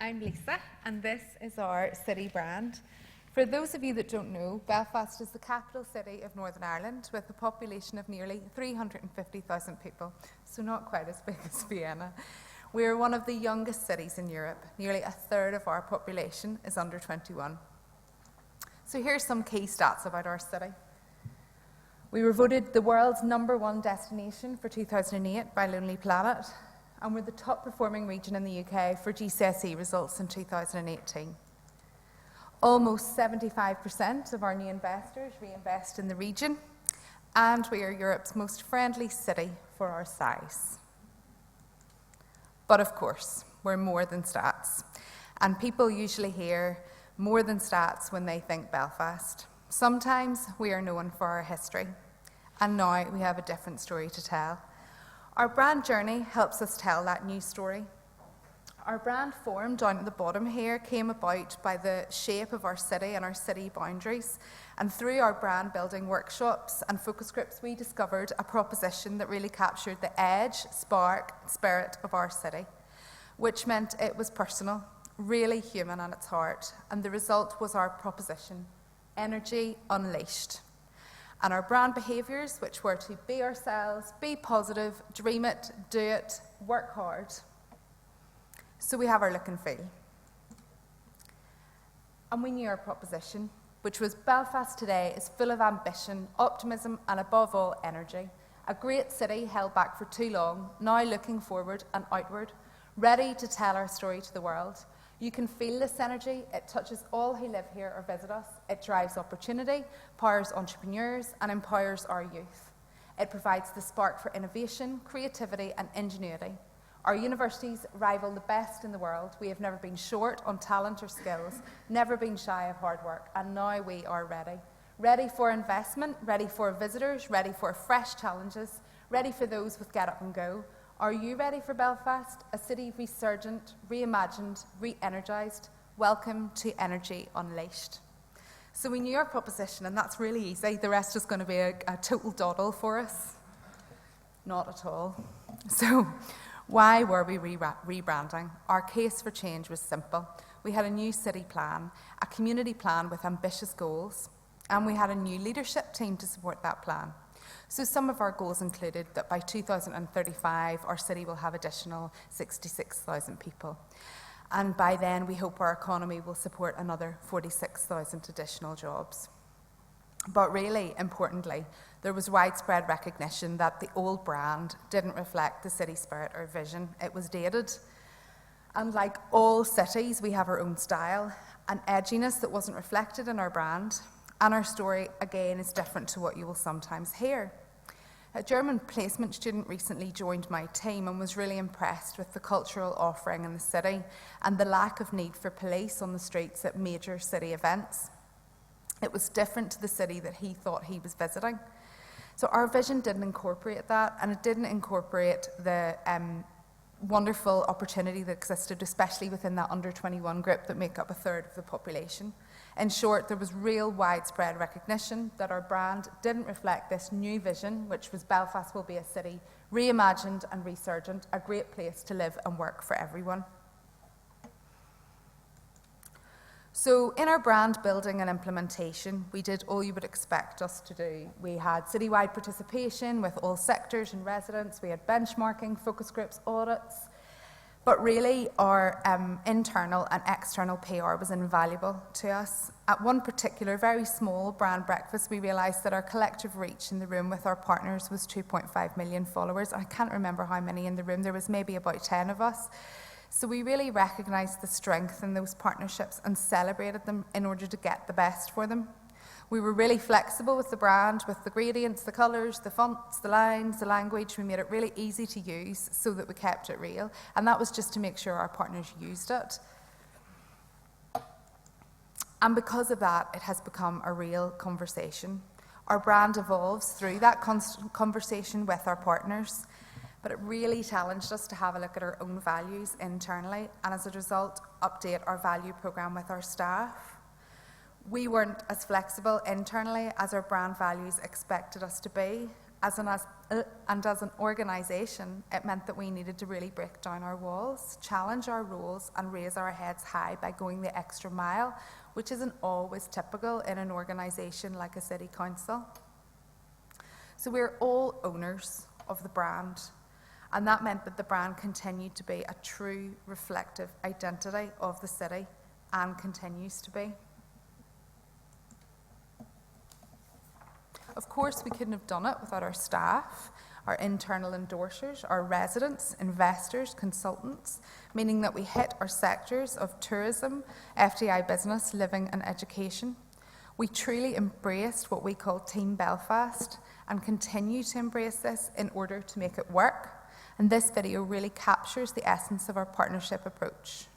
I'm Lisa, and this is our city brand. For those of you that don't know, Belfast is the capital city of Northern Ireland with a population of nearly 350,000 people, so not quite as big as Vienna. We are one of the youngest cities in Europe. Nearly a third of our population is under 21. So here's some key stats about our city. We were voted the world's #1 destination for 2008 by Lonely Planet, and we're the top performing region in the UK for GCSE results in 2018. Almost 75% of our new investors reinvest in the region, and we are Europe's most friendly city for our size. But of course, we're more than stats, and people usually hear more than stats when they think Belfast. Sometimes we are known for our history, and now we have a different story to tell. Our brand journey helps us tell that new story. Our brand form down at the bottom here came about by the shape of our city and our city boundaries. And through our brand building workshops and focus groups, we discovered a proposition that really captured the edge, spark, spirit of our city, which meant it was personal, really human at its heart. And the result was our proposition, Energy Unleashed. And our brand behaviours, which were to be ourselves, be positive, dream it, do it, work hard. So we have our look and feel. And we knew our proposition, which was Belfast today is full of ambition, optimism, and above all, energy. A great city held back for too long, now looking forward and outward, ready to tell our story to the world. You can feel this energy. It touches all who live here or visit us. It drives opportunity, powers entrepreneurs, and empowers our youth. It provides the spark for innovation, creativity, and ingenuity. Our universities rival the best in the world. We have never been short on talent or skills, never been shy of hard work, and now we are ready. Ready for investment, ready for visitors, ready for fresh challenges, ready for those with get up and go. Are you ready for Belfast? A city resurgent, reimagined, re-energised. Welcome to Energy Unleashed. So we knew our proposition, and that's really easy. The rest is going to be a total doddle for us. Not at all. So why were we rebranding? Our case for change was simple. We had a new city plan, a community plan with ambitious goals, and we had a new leadership team to support that plan. So some of our goals included that by 2035, our city will have additional 66,000 people. And by then, we hope our economy will support another 46,000 additional jobs. But really, importantly, there was widespread recognition that the old brand didn't reflect the city spirit or vision. It was dated. And like all cities, we have our own style, an edginess that wasn't reflected in our brand. And our story, again, is different to what you will sometimes hear. A German placement student recently joined my team and was really impressed with the cultural offering in the city and the lack of need for police on the streets at major city events. It was different to the city that he thought he was visiting. So our vision didn't incorporate that, and it didn't incorporate the wonderful opportunity that existed, especially within that under 21 group that make up a third of the population. In short, there was real widespread recognition that our brand didn't reflect this new vision, which was Belfast will be a city reimagined and resurgent, a great place to live and work for everyone. So in our brand building and implementation, we did all you would expect us to do. We had citywide participation with all sectors and residents. We had benchmarking, focus groups, audits. But really, our internal and external PR was invaluable to us. At one particular, very small brand breakfast, we realised that our collective reach in the room with our partners was 2.5 million followers. I can't remember how many in the room. There was maybe about 10 of us. So we really recognised the strength in those partnerships and celebrated them in order to get the best for them. We were really flexible with the brand, with the gradients, the colours, the fonts, the lines, the language. We made it really easy to use so that we kept it real. And that was just to make sure our partners used it. And because of that, it has become a real conversation. Our brand evolves through that constant conversation with our partners. But it really challenged us to have a look at our own values internally, and as a result, update our value programme with our staff. We weren't as flexible internally as our brand values expected us to be, And as an organisation, it meant that we needed to really break down our walls, challenge our roles, and raise our heads high by going the extra mile, which isn't always typical in an organisation like a city council. So we're all owners of the brand, and that meant that the brand continued to be a true reflective identity of the city, and continues to be. Of course, we couldn't have done it without our staff, our internal endorsers, our residents, investors, consultants, meaning that we hit our sectors of tourism, FDI business, living and education. We truly embraced what we call Team Belfast and continue to embrace this in order to make it work. And this video really captures the essence of our partnership approach.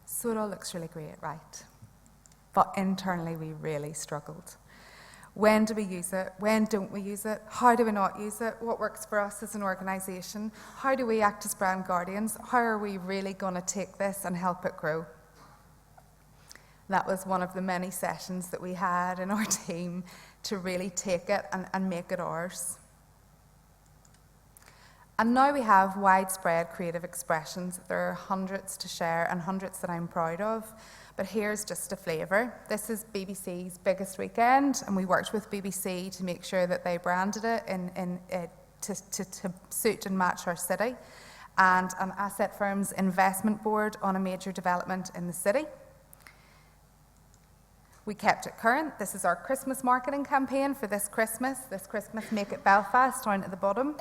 So it all looks really great, right? But internally we really struggled. When do we use it? When don't we use it? How do we not use it? What works for us as an organisation? How do we act as brand guardians? How are we really going to take this and help it grow? That was one of the many sessions that we had in our team to really take it and make it ours. And now we have widespread creative expressions. There are hundreds to share and hundreds that I'm proud of. But here's just a flavour. This is BBC's biggest weekend, and we worked with BBC to make sure that they branded it to suit and match our city, and an asset firm's investment board on a major development in the city. We kept it current. This is our Christmas marketing campaign for this Christmas. This Christmas, Make It Belfast, down at the bottom,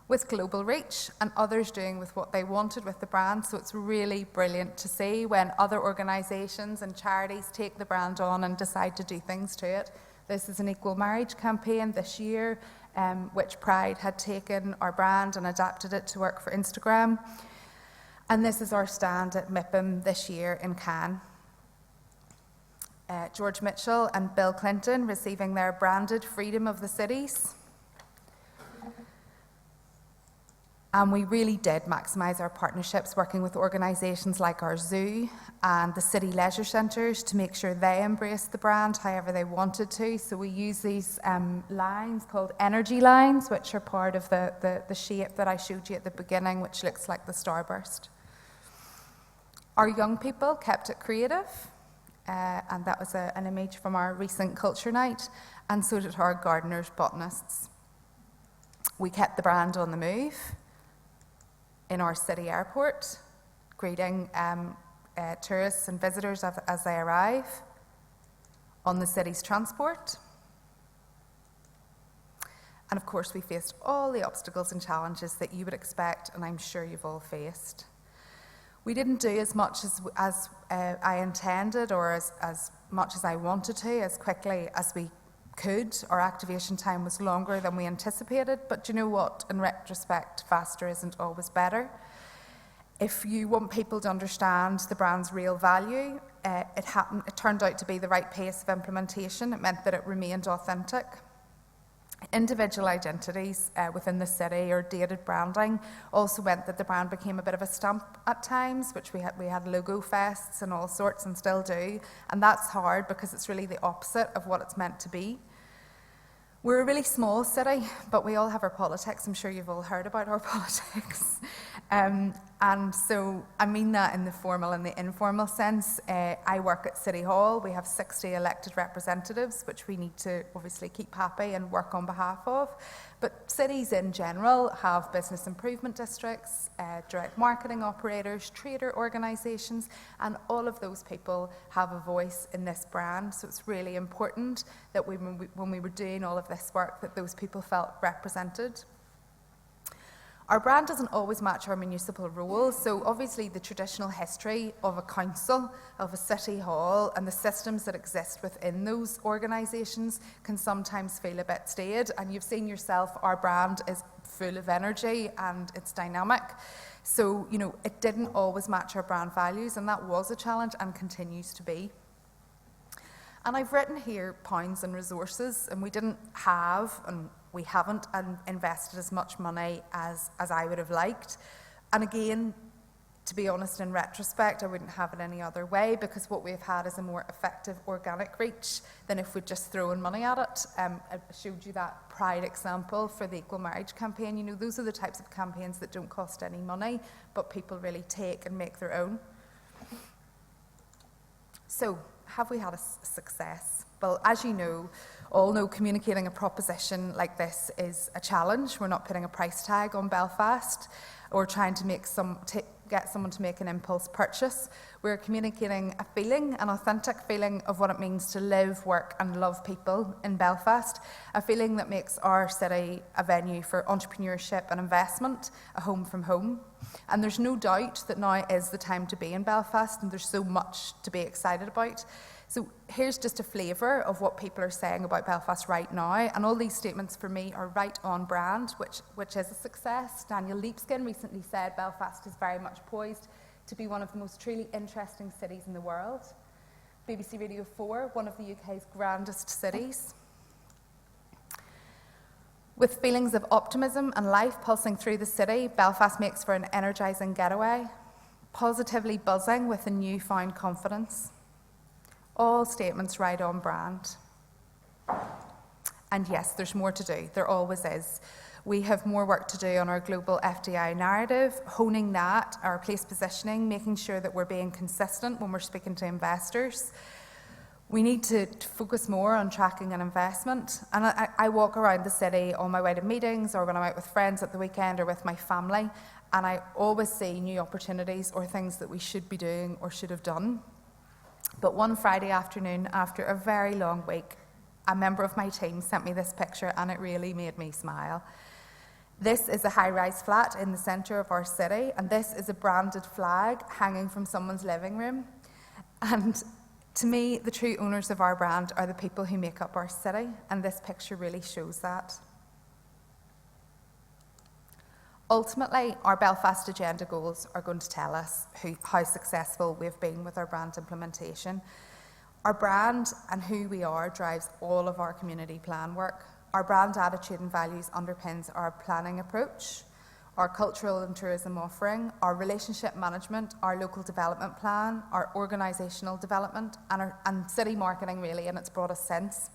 with global reach, and others doing with what they wanted with the brand. So it's really brilliant to see when other organisations and charities take the brand on and decide to do things to it. This is an equal marriage campaign this year, which Pride had taken our brand and adapted it to work for Instagram. And this is our stand at MIPIM this year in Cannes. George Mitchell and Bill Clinton receiving their branded Freedom of the Cities. And we really did maximise our partnerships, working with organisations like our zoo and the city leisure centres to make sure they embraced the brand however they wanted to. So we use these lines called energy lines, which are part of the shape that I showed you at the beginning, which looks like the starburst. Our young people kept it creative, and that was an image from our recent culture night, and so did our gardeners, botanists. We kept the brand on the move in our city airport, greeting tourists and visitors as they arrive, on the city's transport. And of course, we faced all the obstacles and challenges that you would expect, and I'm sure you've all faced. We didn't do as much as I intended, or as much as I wanted to, as quickly as we could. Our activation time was longer than we anticipated, but you know what? In retrospect, faster isn't always better. If you want people to understand the brand's real value, it turned out to be the right pace of implementation. It meant that it remained authentic. Individual identities within the city, or dated branding, also meant that the brand became a bit of a stamp at times, which we had logo fests and all sorts, and still do, and that's hard because it's really the opposite of what it's meant to be. We're a really small city, but we all have our politics. I'm sure you've all heard about our politics. And so I mean that in the formal and the informal sense. I work at City Hall. We have 60 elected representatives, which we need to obviously keep happy and work on behalf of. But cities in general have business improvement districts, direct marketing operators, trader organisations, and all of those people have a voice in this brand. So it's really important that when we were doing all of this work, that those people felt represented. Our brand doesn't always match our municipal roles, so obviously the traditional history of a council, of a city hall, and the systems that exist within those organisations can sometimes feel a bit staid. And you've seen yourself, our brand is full of energy and it's dynamic. So, it didn't always match our brand values, and that was a challenge and continues to be. And I've written here pounds and resources, and we didn't have, and we haven't invested as much money as I would have liked. And again, to be honest, in retrospect, I wouldn't have it any other way, because what we've had is a more effective organic reach than if we'd just thrown money at it. I showed you that Pride example for the Equal Marriage campaign. Those are the types of campaigns that don't cost any money, but people really take and make their own. So, have we had a success? Well, as you all know, communicating a proposition like this is a challenge. We're not putting a price tag on Belfast or trying to get someone to make an impulse purchase. We're communicating a feeling, an authentic feeling of what it means to live, work and love people in Belfast, a feeling that makes our city a venue for entrepreneurship and investment, a home from home. And there's no doubt that now is the time to be in Belfast, and there's so much to be excited about. So here's just a flavour of what people are saying about Belfast right now, and all these statements for me are right on brand, which is a success. Daniel Leapskin recently said Belfast is very much poised to be one of the most truly interesting cities in the world. BBC Radio 4, one of the UK's grandest cities. With feelings of optimism and life pulsing through the city, Belfast makes for an energising getaway, positively buzzing with a newfound confidence. All statements right on brand. And yes, there's more to do. There always is. We have more work to do on our global FDI narrative, honing that, our place positioning, making sure that we're being consistent when we're speaking to investors. We need to focus more on tracking and investment. And I walk around the city on my way to meetings or when I'm out with friends at the weekend or with my family, and I always see new opportunities or things that we should be doing or should have done. But one Friday afternoon, after a very long week, a member of my team sent me this picture, and it really made me smile. This is a high-rise flat in the centre of our city, and this is a branded flag hanging from someone's living room. And to me, the true owners of our brand are the people who make up our city, and this picture really shows that. Ultimately, our Belfast Agenda goals are going to tell us how successful we've been with our brand implementation. Our brand and who we are drives all of our community plan work. Our brand attitude and values underpins our planning approach, our cultural and tourism offering, our relationship management, our local development plan, our organisational development, and city marketing really in its broadest sense.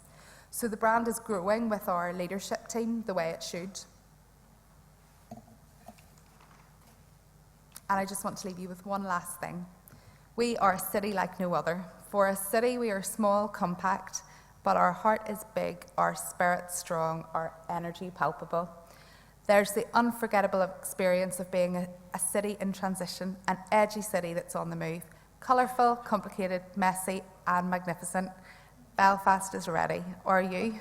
So the brand is growing with our leadership team the way it should. And I just want to leave you with one last thing. We are a city like no other. For a city, we are small, compact, but our heart is big, our spirit strong, our energy palpable. There's the unforgettable experience of being a city in transition, an edgy city that's on the move. Colourful, complicated, messy, and magnificent. Belfast is ready. Are you?